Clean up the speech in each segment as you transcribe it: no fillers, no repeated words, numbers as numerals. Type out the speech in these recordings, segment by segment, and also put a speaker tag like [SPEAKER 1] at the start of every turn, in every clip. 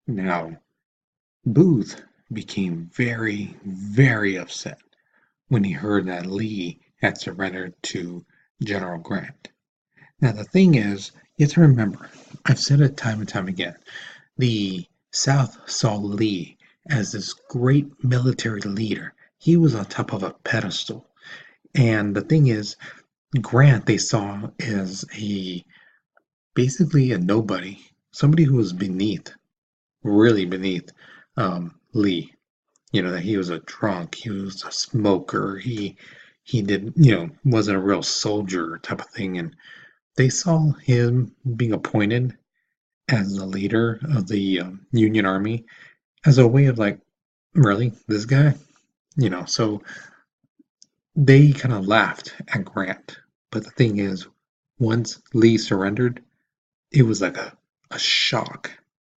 [SPEAKER 1] Now, Booth became very, very upset when he heard that Lee had surrendered to General Grant. Now, the thing is, you have to remember, I've said it time and time again, the South saw Lee as this great military leader. He was on top of a pedestal. And the thing is, Grant they saw as basically a nobody, somebody who was beneath, really beneath Lee. That he was a drunk, he was a smoker, he did, wasn't a real soldier type of thing. And they saw him being appointed as the leader of the Union Army as a way of like, really, this guy? So they kind of laughed at Grant. But the thing is, once Lee surrendered, it was like a shock,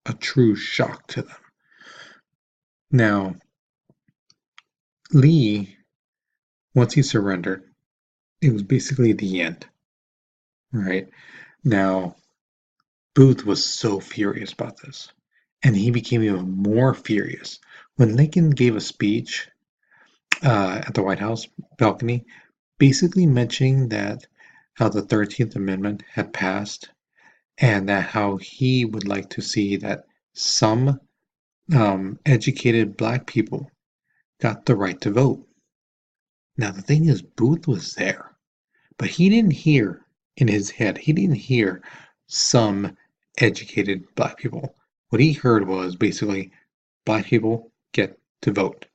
[SPEAKER 1] a true shock to them. Now, Lee, once he surrendered, it was basically the end, right? Now, Booth was so furious about this, and he became even more furious when Lincoln gave a speech at the White House balcony, basically mentioning that how the 13th Amendment had passed and that how he would like to see that some educated black people got the right to vote. Now, the thing is, Booth was there, but he didn't hear in his head, he didn't hear some educated black people. What he heard was basically black people get to vote.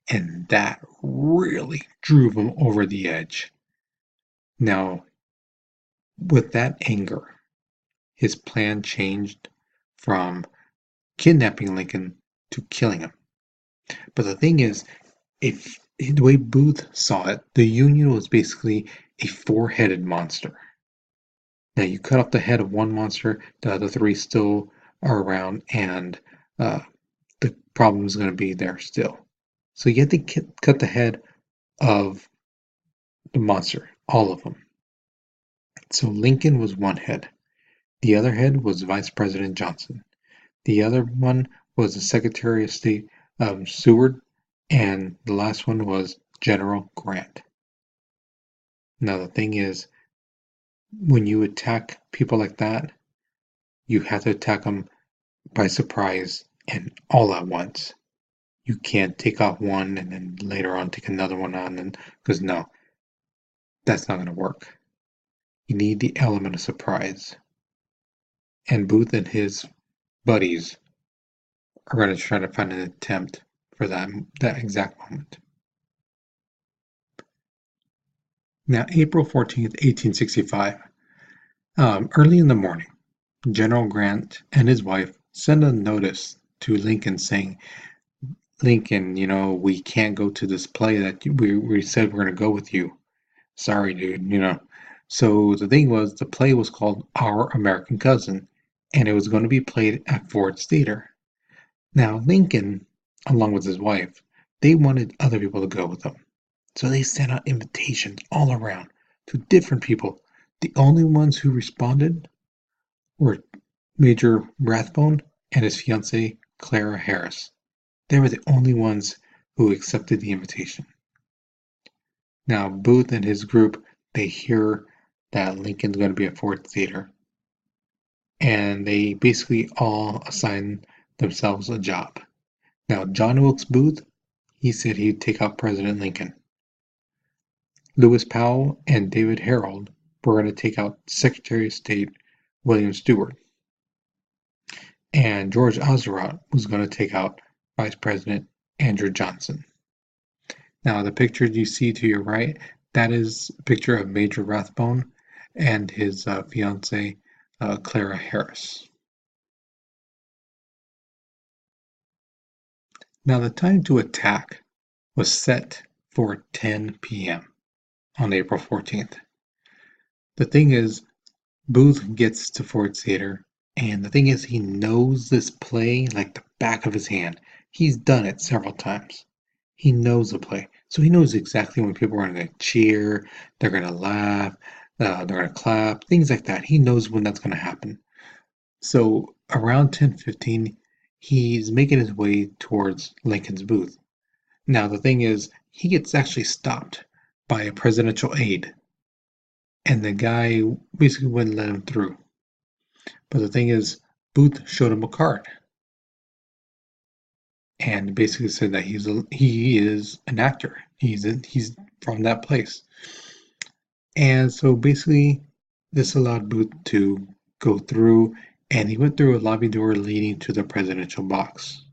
[SPEAKER 1] And that really drove him over the edge. Now, with that anger, his plan changed from kidnapping Lincoln to killing him. But the thing is, if the way Booth saw it, the Union was basically a four-headed monster. Now you cut off the head of one monster, the other three still are around, and the problem is going to be there still. So you have to cut the head of the monster, all of them. So Lincoln was one head. The other head was Vice President Johnson. The other one was the Secretary of State Seward, and the last one was General Grant. Now the thing is, when you attack people like that, you have to attack them by surprise and all at once. You can't take out one and then later on take another one on, and because no, that's not going to work. You need the element of surprise. And Booth and his buddies are going to try to find an attempt for that exact moment. Now, April 14th, 1865, early in the morning, General Grant and his wife send a notice to Lincoln saying, Lincoln, we can't go to this play that we said we're going to go with you. Sorry, dude. So the thing was, the play was called Our American Cousin, and it was going to be played at Ford's Theater. Now, Lincoln, along with his wife, they wanted other people to go with them. So they sent out invitations all around to different people. The only ones who responded were Major Rathbone and his fiancée, Clara Harris. They were the only ones who accepted the invitation. Now, Booth and his group, they hear that Lincoln's going to be at Ford Theater. And they basically all assign themselves a job. Now, John Wilkes Booth, he said he'd take out President Lincoln. Lewis Powell and David Harold were going to take out Secretary of State William Stewart. And George Osterott was going to take out Vice President Andrew Johnson. Now, the picture you see to your right, that is a picture of Major Rathbone and his fiancée, Clara Harris. Now, the time to attack was set for 10 p.m. on April 14th. The thing is, Booth gets to Ford Theater, and the thing is, he knows this play like the back of his hand. He's done it several times. He knows the play, so he knows exactly when people are going to cheer, they're going to laugh, they're going to clap, things like that. He knows when that's going to happen. So around 10:15, he's making his way towards Lincoln's booth. Now, the thing is, he gets actually stopped by a presidential aide, and the guy basically wouldn't let him through. But the thing is, Booth showed him a card and basically said that he is an actor. He's from that place. And so basically, this allowed Booth to go through, and he went through a lobby door leading to the presidential box.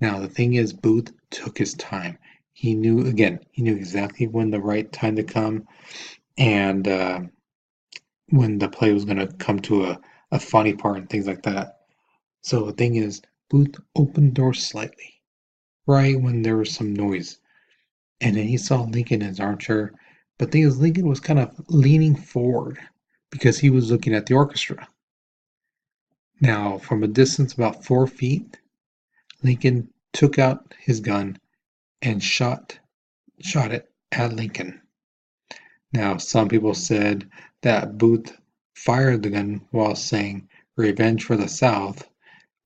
[SPEAKER 1] Now, the thing is, Booth took his time. He knew exactly when the right time to come and when the play was going to come to a funny part and things like that. So the thing is, Booth opened the door slightly, right when there was some noise. And then he saw Lincoln in his armchair. But the thing is, Lincoln was kind of leaning forward because he was looking at the orchestra. Now, from a distance about 4 feet, Lincoln took out his gun and shot it at Lincoln. Now, some people said that Booth fired the gun while saying "Revenge for the South"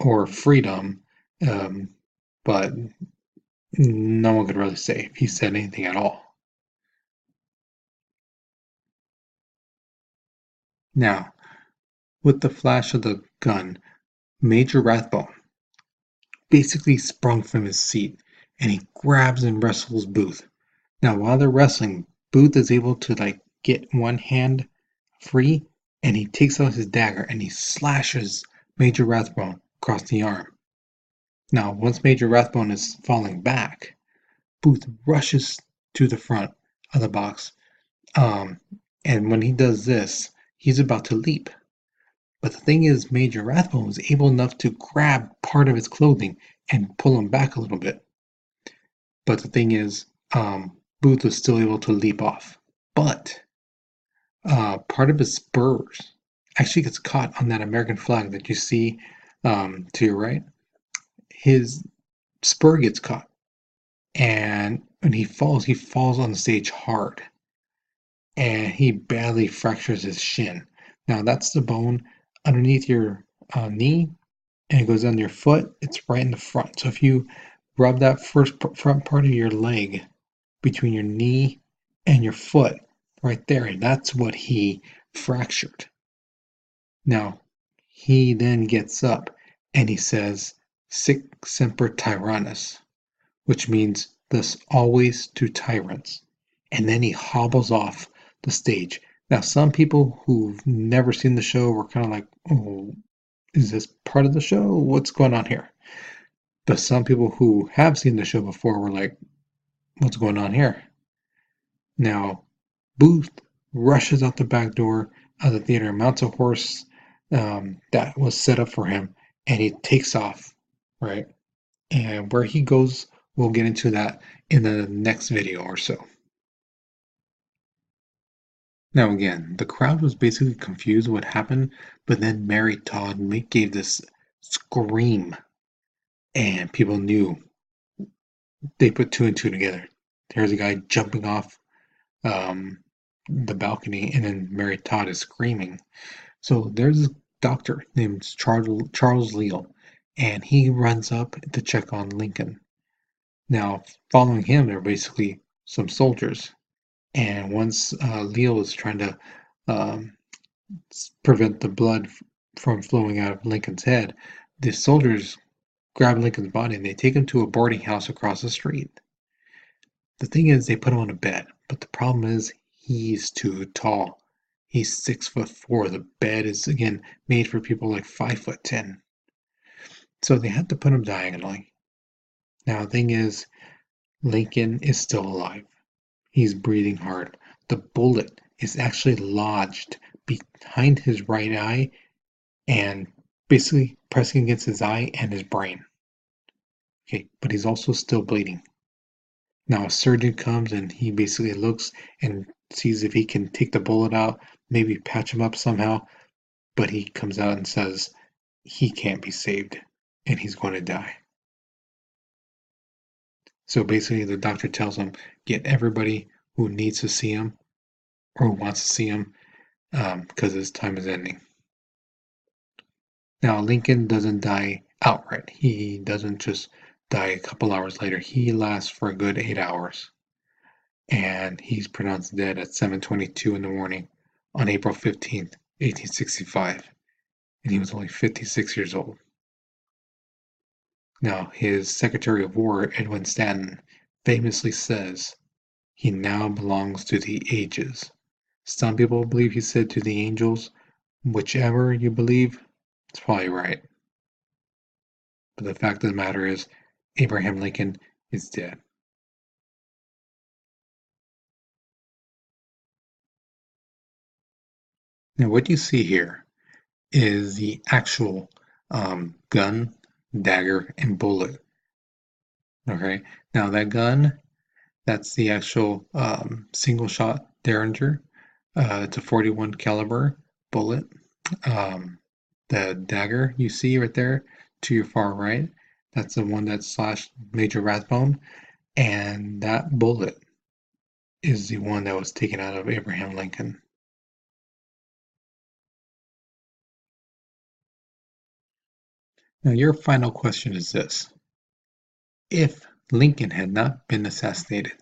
[SPEAKER 1] or "Freedom," but no one could really say if he said anything at all. Now, with the flash of the gun, Major Rathbone basically sprung from his seat and he grabs and wrestles Booth. Now, while they're wrestling, Booth is able to get one hand free and he takes out his dagger and he slashes Major Rathbone across the arm. Now, once Major Rathbone is falling back, Booth rushes to the front of the box. And when he does this, he's about to leap. But the thing is, Major Rathbone was able enough to grab part of his clothing and pull him back a little bit. But the thing is, Booth was still able to leap off. But part of his spurs actually gets caught on that American flag that you see to your right. His spur gets caught. And when he falls on the stage hard. And he badly fractures his shin. Now, that's the bone underneath your knee, and it goes on your foot. It's right in the front. So if you rub that front part of your leg between your knee and your foot, right there, that's what he fractured. Now, he then gets up and he says, "Sic semper tyrannis," which means "thus always to tyrants." And then he hobbles off the stage. Now, some people who've never seen the show were kind of like, "Oh, is this part of the show? What's going on here?" But some people who have seen the show before were like, "What's going on here?" Now, Booth rushes out the back door of the theater, mounts a horse that was set up for him, and he takes off, right? And where he goes, we'll get into that in the next video or so. Now again, the crowd was basically confused what happened, but then Mary Todd gave this scream, and people knew. They put two and two together. There's a guy jumping off the balcony, and then Mary Todd is screaming. So there's a doctor named Charles Leal, and he runs up to check on Lincoln. Now, following him, there are basically some soldiers. And once Leal is trying to prevent the blood from flowing out of Lincoln's head, the soldiers grab Lincoln's body and they take him to a boarding house across the street. The thing is, they put him on a bed, but the problem is he's too tall. He's 6'4". The bed is again made for people like 5'10". So they had to put him diagonally. Now the thing is, Lincoln is still alive. He's breathing hard. The bullet is actually lodged behind his right eye and basically pressing against his eye and his brain. Okay, but he's also still bleeding. Now a surgeon comes and he basically looks and sees if he can take the bullet out, maybe patch him up somehow, but he comes out and says he can't be saved and he's going to die. So basically the doctor tells him, get everybody who needs to see him or who wants to see him because his time is ending. Now Lincoln doesn't die outright. He doesn't just die a couple hours later. He lasts for a good 8 hours. And he's pronounced dead at 7:22 in the morning on April 15th, 1865. And he was only 56 years old. Now, his Secretary of War, Edwin Stanton, famously says he now belongs to the ages. Some people believe he said to the angels, whichever you believe, it's probably right. But the fact of the matter is, Abraham Lincoln is dead. Now, what you see here is the actual gun, dagger, and bullet. Okay, now that gun, that's the actual single shot Derringer. It's a 41 caliber bullet. Um, the dagger you see right there to your far right, that's the one that slashed Major Rathbone, and that bullet is the one that was taken out of Abraham Lincoln. Now, your final question is this. If Lincoln had not been assassinated,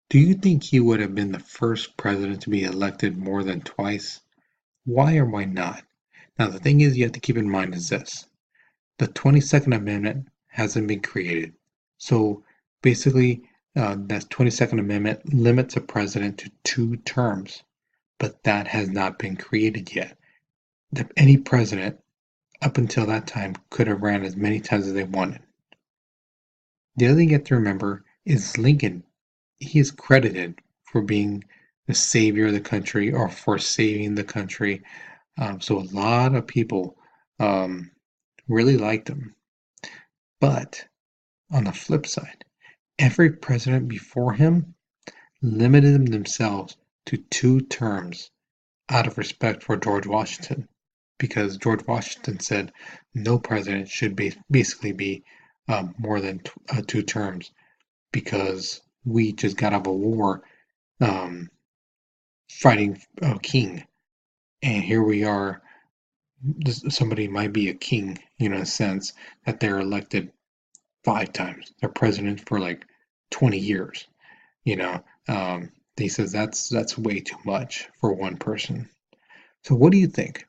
[SPEAKER 1] do you think he would have been the first president to be elected more than twice? Why or why not? Now, the thing is, you have to keep in mind is this. The 22nd Amendment hasn't been created. So basically, that 22nd Amendment limits a president to 2 terms, but that has not been created yet. Any president up until that time could have ran as many times as they wanted. The other thing you have to remember is Lincoln, he is credited for being the savior of the country or for saving the country. So a lot of people really liked him. But on the flip side, every president before him limited themselves to 2 terms out of respect for George Washington, because George Washington said no president should basically be more than 2 terms, because we just got out of a war fighting a king, and here we are. Somebody might be a king, in a sense that they're elected 5 times. They're president for like 20 years. You know, he says that's way too much for one person. So what do you think?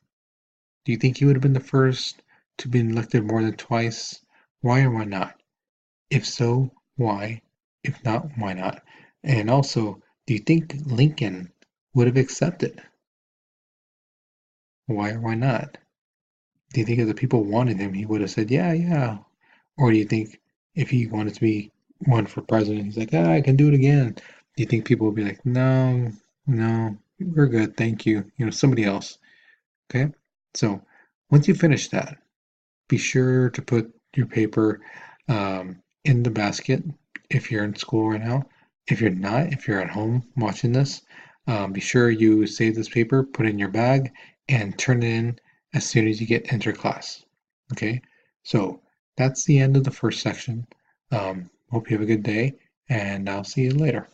[SPEAKER 1] Do you think he would have been the first to be elected more than twice? Why or why not? If so, why? If not, why not? And also, do you think Lincoln would have accepted? Why or why not? Do you think if the people wanted him, he would have said, yeah, yeah? Or do you think if he wanted to be one for president, he's like, I can do it again? Do you think people would be like, no, no, we're good, thank you, somebody else? Okay, so once you finish that, be sure to put your paper in the basket if you're in school right now. If you're not, if you're at home watching this, be sure you save this paper, put it in your bag, and turn it in as soon as you get into class. Okay, so that's the end of the first section. Hope you have a good day, and I'll see you later.